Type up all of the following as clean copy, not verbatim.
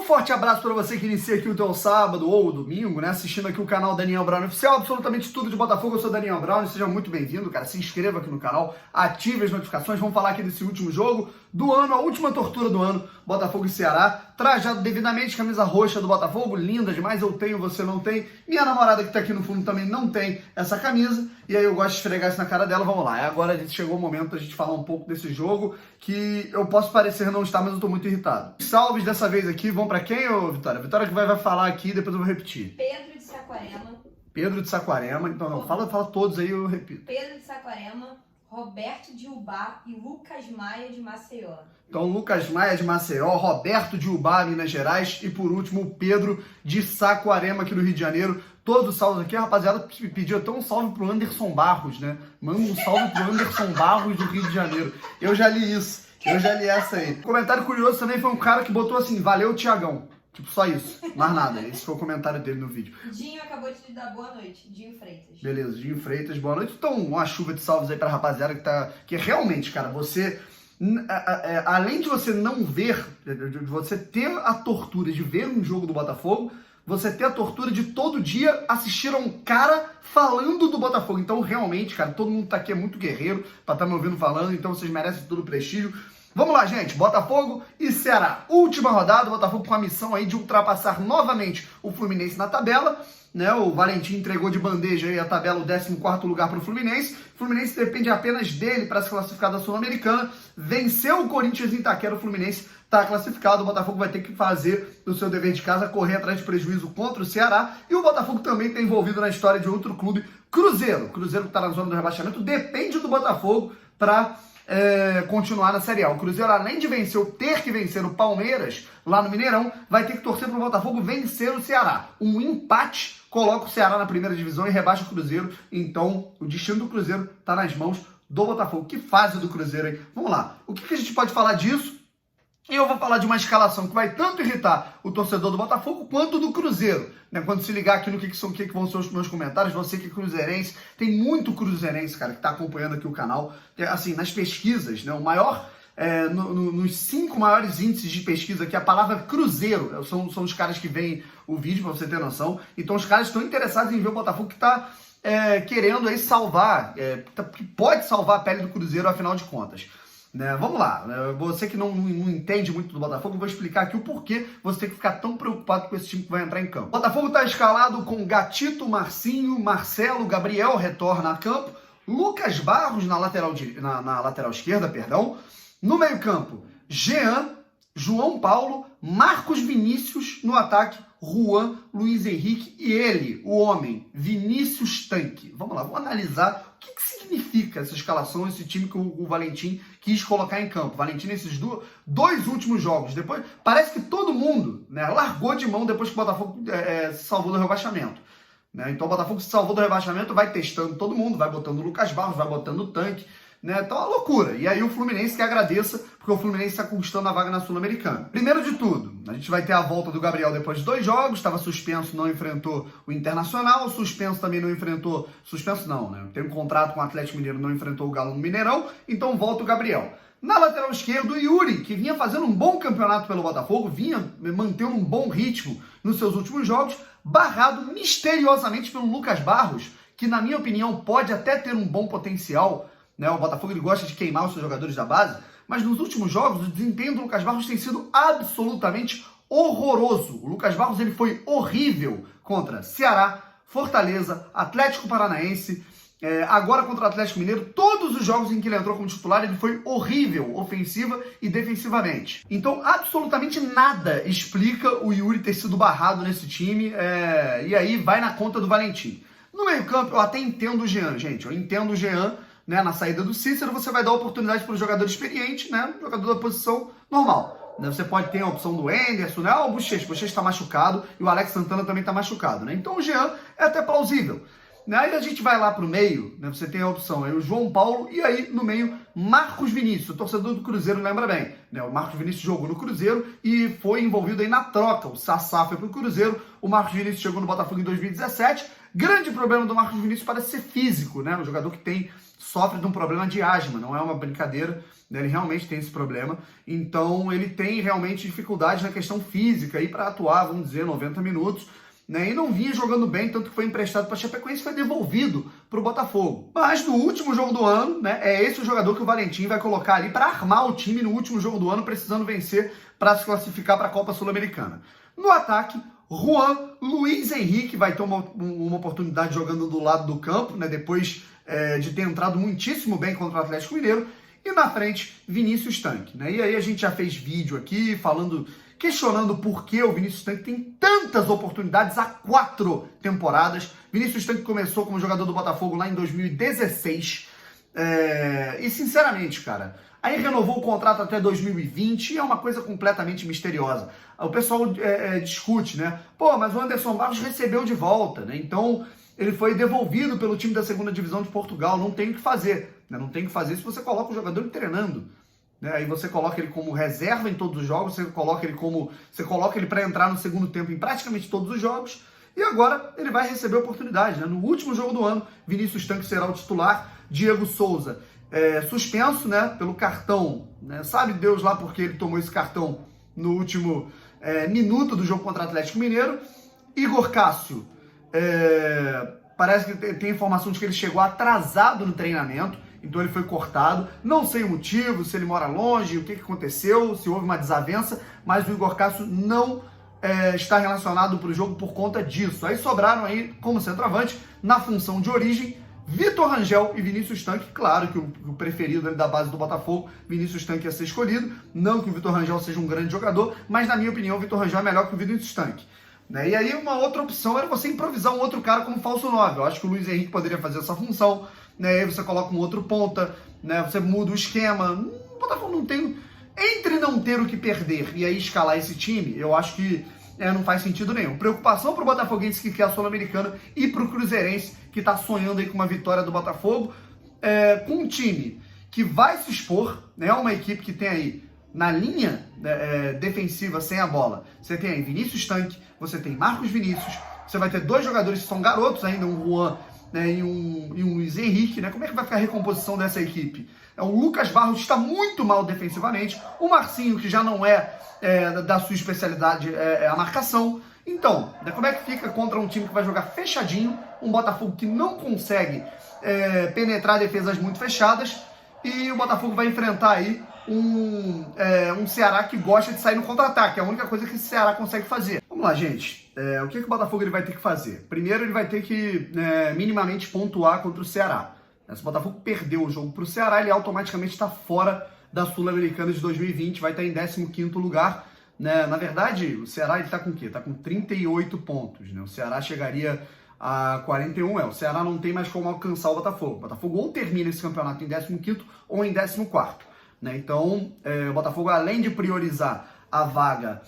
forte abraço para você que inicia aqui o teu sábado ou domingo, né? Assistindo aqui o canal Daniel Brown Oficial, absolutamente tudo de Botafogo. Eu sou Daniel Brown, seja muito bem-vindo, cara. Se inscreva aqui no canal, ative as notificações. Vamos falar aqui desse último jogo do ano, a última tortura do ano, Botafogo e Ceará. Trajado devidamente, camisa roxa do Botafogo, linda demais. Eu tenho, você não tem. Minha namorada que tá aqui no fundo também não tem essa camisa. E aí eu gosto de esfregar isso na cara dela. Vamos lá, agora a gente chegou o momento da gente falar um pouco desse jogo, que eu posso parecer não estar, mas eu tô muito irritado. Salves dessa vez aqui vão pra quem, ô Vitória? Vitória que vai falar aqui, depois eu vou repetir. Pedro de Saquarema. Pedro de Saquarema, então não, fala todos aí, eu repito. Pedro de Saquarema, Roberto de Ubá e Lucas Maia de Maceió. Então, Lucas Maia de Maceió, Roberto de Ubá, Minas Gerais, e por último, o Pedro de Saquarema, aqui no Rio de Janeiro. Todos os salvos aqui, a rapaziada pediu até um salve pro Anderson Barros, né? Manda um salve pro Anderson Barros do Rio de Janeiro. Eu já li isso, eu já li essa aí. Comentário curioso também foi um cara que botou assim, valeu, Tiagão. Tipo, só isso, mais nada. Esse foi o comentário dele no vídeo. Dinho acabou de te dar boa noite, Dinho Freitas. Beleza, Dinho Freitas, boa noite. Então, uma chuva de salvos aí pra rapaziada que realmente, cara, você... além de você não ver, de você ter a tortura de ver um jogo do Botafogo, você ter a tortura de todo dia assistir a um cara falando do Botafogo. Então, realmente, cara, todo mundo tá aqui é muito guerreiro pra estar me ouvindo falando, então vocês merecem todo o prestígio. Vamos lá, gente, Botafogo e Ceará. Última rodada, Botafogo com a missão aí de ultrapassar novamente o Fluminense na tabela, né? O Valentim entregou de bandeja aí a tabela, o 14º lugar para o Fluminense. O Fluminense depende apenas dele para se classificar da Sul-Americana. Venceu o Corinthians em Itaquera, o Fluminense está classificado. O Botafogo vai ter que fazer o seu dever de casa, correr atrás de prejuízo contra o Ceará. E o Botafogo também está envolvido na história de outro clube, Cruzeiro. O Cruzeiro que está na zona do rebaixamento depende do Botafogo para continuar na Série A. O Cruzeiro, além de ter que vencer o Palmeiras lá no Mineirão, vai ter que torcer para o Botafogo vencer o Ceará. Um empate coloca o Ceará na primeira divisão e rebaixa o Cruzeiro. Então, o destino do Cruzeiro está nas mãos do Botafogo. Que fase do Cruzeiro, hein? Vamos lá. O que a gente pode falar disso? Eu vou falar de uma escalação que vai tanto irritar o torcedor do Botafogo quanto do Cruzeiro, né? Quando se ligar aqui no que vão ser os meus comentários, você que é cruzeirense, tem muito cruzeirense, cara, que tá acompanhando aqui o canal. Assim, nas pesquisas, né? O maior, nos 5 maiores índices de pesquisa aqui, a palavra Cruzeiro, são os caras que veem o vídeo, pra você ter noção. Então os caras estão interessados em ver o Botafogo que tá querendo aí salvar, que pode salvar a pele do Cruzeiro, afinal de contas. Né? Vamos lá, você que não entende muito do Botafogo, eu vou explicar aqui o porquê você tem que ficar tão preocupado com esse time que vai entrar em campo. O Botafogo está escalado com Gatito, Marcinho, Marcelo, Gabriel retorna a campo, Lucas Barros na lateral esquerda, perdão. No meio campo, Jean, João Paulo, Marcos Vinícius no ataque, Juan, Luiz Henrique e ele, o homem, Vinícius Tanque. Vamos lá, vamos analisar o que significa essa escalação, esse time que o Valentim quis colocar em campo. Valentim nesses dois últimos jogos, depois parece que todo mundo, né, largou de mão depois que o Botafogo se salvou do rebaixamento. Né? Então o Botafogo se salvou do rebaixamento, vai testando todo mundo, vai botando o Lucas Barros, vai botando o Tanque. Né? Então é uma loucura. E aí o Fluminense que agradeça, porque o Fluminense está conquistando a vaga na Sul-Americana. Primeiro de tudo, a gente vai ter a volta do Gabriel depois de 2 jogos, estava suspenso, não enfrentou o Internacional, suspenso também não enfrentou, suspenso não, né? Tem um contrato com o Atlético Mineiro, não enfrentou o Galo no Mineirão, então volta o Gabriel. Na lateral esquerda, o Yuri, que vinha fazendo um bom campeonato pelo Botafogo, vinha mantendo um bom ritmo nos seus últimos jogos, barrado misteriosamente pelo Lucas Barros, que na minha opinião pode até ter um bom potencial. Né? O Botafogo ele gosta de queimar os seus jogadores da base, mas nos últimos jogos o desempenho do Lucas Barros tem sido absolutamente horroroso. O Lucas Barros ele foi horrível contra Ceará, Fortaleza, Atlético Paranaense, agora contra o Atlético Mineiro. Todos os jogos em que ele entrou como titular ele foi horrível, ofensiva e defensivamente. Então absolutamente nada explica o Yuri ter sido barrado nesse time, e aí vai na conta do Valentim. No meio campo eu até entendo o Jean, gente, eu entendo o Jean. Né, na saída do Cícero, você vai dar oportunidade para o jogador experiente, né, jogador da posição normal. Né, você pode ter a opção do Anderson, né, o Bochecha está machucado e o Alex Santana também está machucado. Né, então o Jean é até plausível. Né, aí a gente vai lá para o meio, né, você tem a opção aí o João Paulo e aí no meio Marcos Vinícius, o torcedor do Cruzeiro lembra bem. Né, o Marcos Vinícius jogou no Cruzeiro e foi envolvido aí na troca. O Sassá foi para o Cruzeiro, o Marcos Vinícius chegou no Botafogo em 2017, Grande problema do Marcos Vinícius parece ser físico, né? Um jogador que sofre de um problema de asma, não é uma brincadeira, né? Ele realmente tem esse problema. Então ele tem realmente dificuldade na questão física aí para atuar, vamos dizer, 90 minutos. Né, e não vinha jogando bem, tanto que foi emprestado para a Chapecoense e foi devolvido para o Botafogo. Mas no último jogo do ano, né, é esse o jogador que o Valentim vai colocar ali para armar o time no último jogo do ano, precisando vencer para se classificar para a Copa Sul-Americana. No ataque, Juan, Luiz Henrique vai ter uma oportunidade jogando do lado do campo, né, depois de ter entrado muitíssimo bem contra o Atlético Mineiro. E na frente, Vinícius Tanque. Né? E aí a gente já fez vídeo aqui questionando por que o Vinícius Tanque tem tantas oportunidades há 4 temporadas. Vinícius Tanque começou como jogador do Botafogo lá em 2016. E sinceramente, cara, aí renovou o contrato até 2020 e é uma coisa completamente misteriosa. O pessoal discute, né? Pô, mas o Anderson Barros recebeu de volta, né? Então ele foi devolvido pelo time da 2ª Divisão de Portugal. Não tem o que fazer, né? Não tem o que fazer se você coloca o jogador treinando. Né? Aí você coloca ele como reserva em todos os jogos, você coloca ele para entrar no segundo tempo em praticamente todos os jogos, e agora ele vai receber a oportunidade. Né? No último jogo do ano, Vinícius Tanque será o titular, Diego Souza suspenso, né, pelo cartão, né? Sabe Deus lá porque ele tomou esse cartão no último minuto do jogo contra o Atlético Mineiro. Igor Cássio, parece que tem informação de que ele chegou atrasado no treinamento, então ele foi cortado. Não sei o motivo, se ele mora longe, o que aconteceu, se houve uma desavença, mas o Igor Cássio não está relacionado para o jogo por conta disso. Aí sobraram aí, como centroavante, na função de origem, Vitor Rangel e Vinícius Tanque. Claro que o preferido ali da base do Botafogo, Vinícius Tanque, ia ser escolhido. Não que o Vitor Rangel seja um grande jogador, mas na minha opinião o Vitor Rangel é melhor que o Vinícius Tanque. Né? E aí uma outra opção era você improvisar um outro cara como falso 9. Eu acho que o Luiz Henrique poderia fazer essa função. Né? Aí você coloca um outro ponta, né? Você muda o esquema. O Botafogo não tem... Entre não ter o que perder e aí escalar esse time, eu acho que não faz sentido nenhum. Preocupação pro Botafoguense que quer a Sul-Americana e pro Cruzeirense que tá sonhando aí com uma vitória do Botafogo, com um time que vai se expor, né? Uma equipe que tem aí na linha defensiva sem a bola. Você tem aí Vinícius Tanque, você tem Marcos Vinícius, você vai ter 2 jogadores que são garotos ainda, um Juan, né, e um Luiz Henrique, né? Como é que vai ficar a recomposição dessa equipe? O Lucas Barros está muito mal defensivamente, o Marcinho, que já não da sua especialidade, a marcação. Então, né, como é que fica contra um time que vai jogar fechadinho, um Botafogo que não consegue penetrar defesas muito fechadas, e o Botafogo vai enfrentar aí um Ceará que gosta de sair no contra-ataque, é a única coisa que esse Ceará consegue fazer. Vamos lá, gente. O que o Botafogo ele vai ter que fazer? Primeiro, ele vai ter que minimamente pontuar contra o Ceará. Se o Botafogo perdeu o jogo para o Ceará, ele automaticamente está fora da Sul-Americana de 2020, vai estar em 15º lugar. Né? Na verdade, o Ceará está com o quê? Está com 38 pontos. Né? O Ceará chegaria a 41. O Ceará não tem mais como alcançar o Botafogo. O Botafogo ou termina esse campeonato em 15º ou em 14º. Né? Então, o Botafogo, além de priorizar a vaga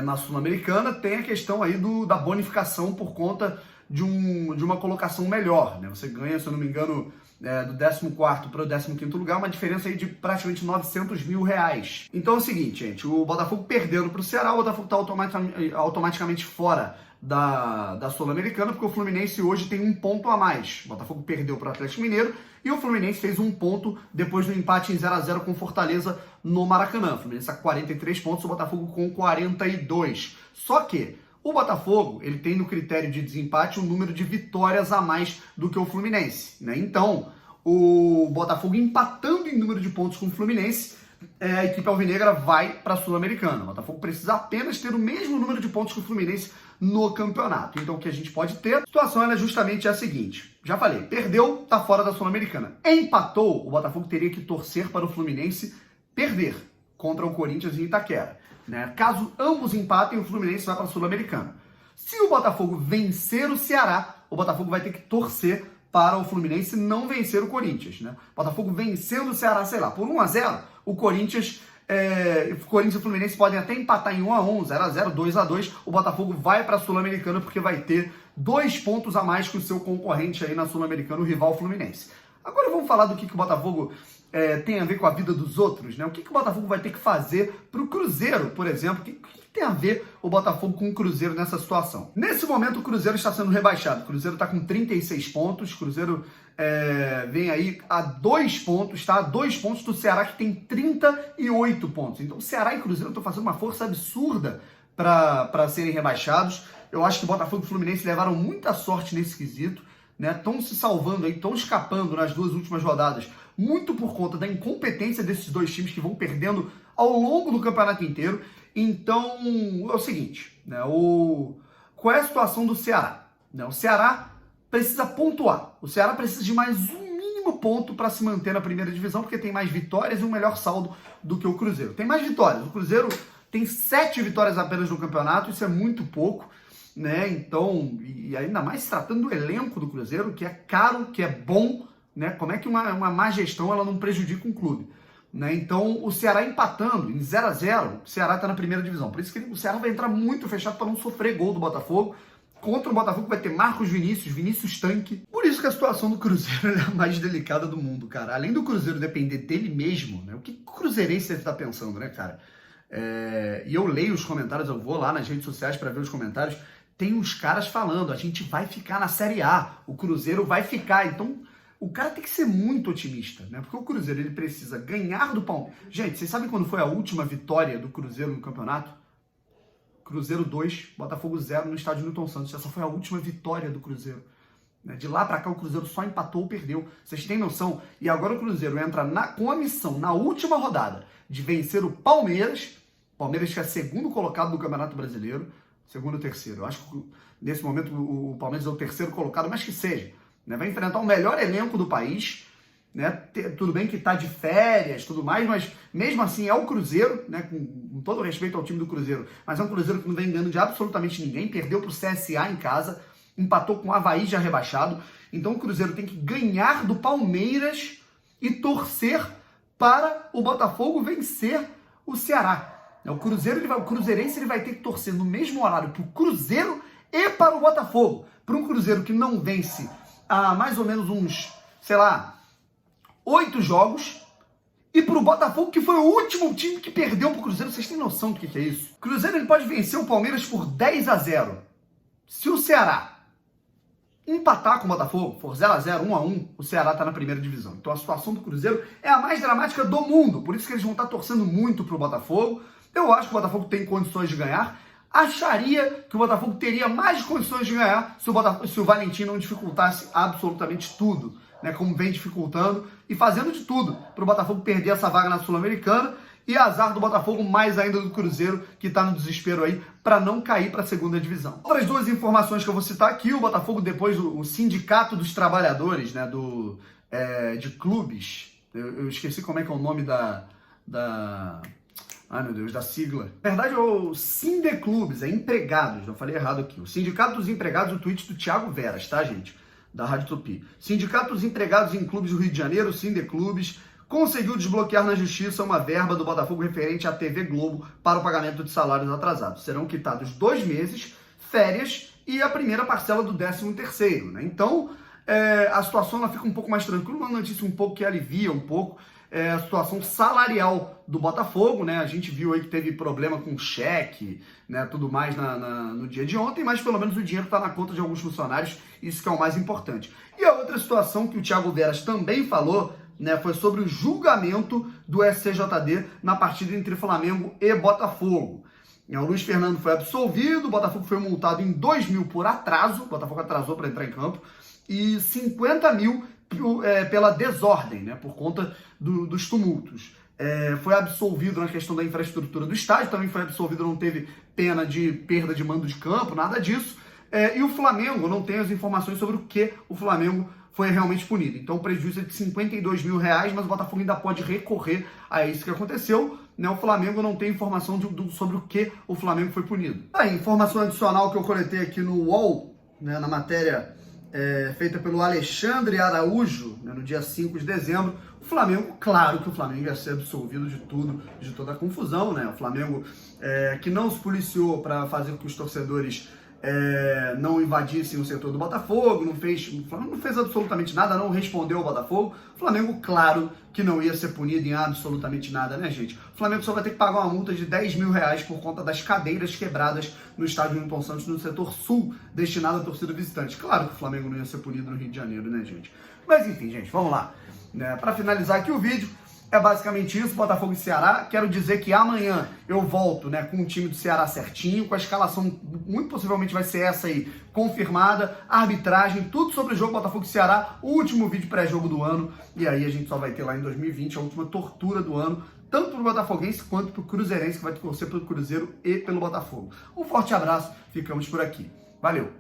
na Sul-Americana, tem a questão aí da bonificação por conta de uma colocação melhor. Né? Você ganha, se eu não me engano, do 14º para o 15º lugar, uma diferença aí de praticamente R$900 mil. Então é o seguinte, gente, o Botafogo perdendo para o Ceará, o Botafogo está automaticamente fora da Sul-Americana, porque o Fluminense hoje tem 1 ponto a mais. O Botafogo perdeu para o Atlético Mineiro e o Fluminense fez 1 ponto depois do empate em 0-0 com Fortaleza no Maracanã. O Fluminense está com 43 pontos, o Botafogo com 42. Só que o Botafogo, ele tem no critério de desempate um número de vitórias a mais do que o Fluminense, né? Então, o Botafogo empatando em número de pontos com o Fluminense, a equipe alvinegra vai para a Sul-Americana. O Botafogo precisa apenas ter o mesmo número de pontos que o Fluminense no campeonato. Então, o que a gente pode ter? A situação é justamente a seguinte. Já falei, perdeu, tá fora da Sul-Americana. Empatou, o Botafogo teria que torcer para o Fluminense perder contra o Corinthians em Itaquera. Né? Caso ambos empatem, o Fluminense vai para a Sul-Americana. Se o Botafogo vencer o Ceará, o Botafogo vai ter que torcer para o Fluminense não vencer o Corinthians. Né? O Botafogo vencendo o Ceará, sei lá, por 1-0, o Corinthians e o Fluminense podem até empatar em 1-1, 0-0, 2-2. O Botafogo vai para a Sul-Americana porque vai ter 2 pontos a mais que o seu concorrente aí na Sul-Americana, o rival Fluminense. Agora vamos falar do que o Botafogo tem a ver com a vida dos outros, né? O que o Botafogo vai ter que fazer para o Cruzeiro, por exemplo? O que tem a ver o Botafogo com o Cruzeiro nessa situação? Nesse momento, o Cruzeiro está sendo rebaixado. O Cruzeiro está com 36 pontos. O Cruzeiro vem aí a 2 pontos, tá? 2 pontos do Ceará, que tem 38 pontos. Então, o Ceará e o Cruzeiro estão fazendo uma força absurda para serem rebaixados. Eu acho que o Botafogo e o Fluminense levaram muita sorte nesse quesito, né? Estão se salvando aí, estão escapando nas 2 últimas rodadas, muito por conta da incompetência desses 2 times que vão perdendo ao longo do campeonato inteiro. Então, é o seguinte, né? Qual é a situação do Ceará? Né? O Ceará precisa pontuar. O Ceará precisa de mais um mínimo ponto para se manter na primeira divisão, porque tem mais vitórias e um melhor saldo do que o Cruzeiro. Tem mais vitórias. O Cruzeiro tem 7 vitórias apenas no campeonato, isso é muito pouco, né? Então, e ainda mais se tratando do elenco do Cruzeiro, que é caro, que é bom, né? Como é que uma má gestão ela não prejudica um clube? Né? Então, o Ceará empatando em 0-0, o Ceará está na primeira divisão. Por isso que o Ceará vai entrar muito fechado para não sofrer gol do Botafogo. Contra o Botafogo vai ter Marcos Vinícius Tanque. Por isso que a situação do Cruzeiro é a mais delicada do mundo, cara. Além do Cruzeiro depender dele mesmo, né? O que o cruzeirense deve estar pensando, né, cara? E eu leio os comentários, eu vou lá nas redes sociais para ver os comentários. Tem uns caras falando, a gente vai ficar na Série A, o Cruzeiro vai ficar. Então, o cara tem que ser muito otimista, né? Porque o Cruzeiro, ele precisa ganhar do Palmeiras. Gente, vocês sabem quando foi a última vitória do Cruzeiro no campeonato? Cruzeiro 2, Botafogo 0 no estádio Newton Santos. Essa foi a última vitória do Cruzeiro. De lá pra cá, o Cruzeiro só empatou ou perdeu. Vocês têm noção? E agora o Cruzeiro entra com a missão, na última rodada, de vencer o Palmeiras. Palmeiras que é segundo colocado do Campeonato Brasileiro. Segundo ou terceiro. Eu acho que nesse momento o Palmeiras é o terceiro colocado, mas que seja. Né? Vai enfrentar o melhor elenco do país. Né? Tudo bem que está de férias, tudo mais, mas mesmo assim é o Cruzeiro, né? Com todo respeito ao time do Cruzeiro, mas é um Cruzeiro que não vem ganhando de absolutamente ninguém, perdeu para o CSA em casa, empatou com o Avaí já rebaixado. Então o Cruzeiro tem que ganhar do Palmeiras e torcer para o Botafogo vencer o Ceará. O cruzeirense ele vai ter que torcer no mesmo horário para o Cruzeiro e para o Botafogo. Para um Cruzeiro que não vence há mais ou menos uns, sei lá, 8 jogos, e para o Botafogo, que foi o último time que perdeu para o Cruzeiro. Vocês têm noção do que é isso? O Cruzeiro ele pode vencer o Palmeiras por 10-0. Se o Ceará empatar com o Botafogo, for 0-0, 1-1, o Ceará está na primeira divisão. Então a situação do Cruzeiro é a mais dramática do mundo. Por isso que eles vão estar torcendo muito para o Botafogo. Eu acho que o Botafogo tem condições de ganhar. Acharia que o Botafogo teria mais condições de ganhar se o Valentim não dificultasse absolutamente tudo, né, como vem dificultando e fazendo de tudo para o Botafogo perder essa vaga na Sul-Americana. E azar do Botafogo, mais ainda do Cruzeiro, que está no desespero aí para não cair para a segunda divisão. Outras 2 informações que eu vou citar aqui: o Botafogo, depois o Sindicato dos Trabalhadores, né, de clubes, eu esqueci como é que é o nome ai meu Deus, da sigla. Na verdade é o Sindeclubes, é empregados, eu falei errado aqui. O Sindicato dos Empregados, o tweet do Thiago Veras, tá, gente? Da Rádio Tupi. Sindicato dos Empregados em Clubes do Rio de Janeiro, Sindeclubes, conseguiu desbloquear na justiça uma verba do Botafogo referente à TV Globo para o pagamento de salários atrasados. Serão quitados 2 meses, férias e a primeira parcela do 13º, né? Então, a situação ela fica um pouco mais tranquila, uma notícia um pouco que alivia um pouco a situação salarial do Botafogo, né? A gente viu aí que teve problema com cheque, né, tudo mais no dia de ontem, mas pelo menos o dinheiro está na conta de alguns funcionários, isso que é o mais importante. E a outra situação que o Thiago Veras também falou, né, foi sobre o julgamento do STJD na partida entre Flamengo e Botafogo. O Luiz Fernando foi absolvido, o Botafogo foi multado em 2 mil por atraso, o Botafogo atrasou para entrar em campo, e 50 mil pela desordem, né, por conta dos tumultos. Foi absolvido na questão da infraestrutura do estádio, também foi absolvido, não teve pena de perda de mando de campo, nada disso. E o Flamengo não tem as informações sobre o que o Flamengo foi realmente punido. Então o prejuízo é de 52 mil reais, mas o Botafogo ainda pode recorrer a isso que aconteceu. Né? O Flamengo não tem informação sobre o que o Flamengo foi punido. Informação adicional que eu coletei aqui no UOL, né, na matéria feita pelo Alexandre Araújo, né, no dia 5 de dezembro, o Flamengo, claro que o Flamengo ia ser absolvido de tudo, de toda a confusão, né? O Flamengo que não se policiou para fazer com que os torcedores não invadissem o setor do Botafogo, o Flamengo não fez absolutamente nada, não respondeu ao Botafogo. O Flamengo, claro, que não ia ser punido em absolutamente nada, né, gente? O Flamengo só vai ter que pagar uma multa de R$10 mil por conta das cadeiras quebradas no estádio Newton Santos, no setor sul, destinado à torcida visitante. Claro que o Flamengo não ia ser punido no Rio de Janeiro, né, gente? Mas enfim, gente, vamos lá. Para finalizar aqui o vídeo, é basicamente isso, Botafogo e Ceará. Quero dizer que amanhã eu volto, com o time do Ceará certinho, com a escalação, muito possivelmente vai ser essa aí, confirmada, arbitragem, tudo sobre o jogo Botafogo e Ceará, o último vídeo pré-jogo do ano, e aí a gente só vai ter lá em 2020 a última tortura do ano, tanto pro Botafoguense quanto pro Cruzeirense, que vai torcer pelo Cruzeiro e pelo Botafogo. Um forte abraço, ficamos por aqui. Valeu!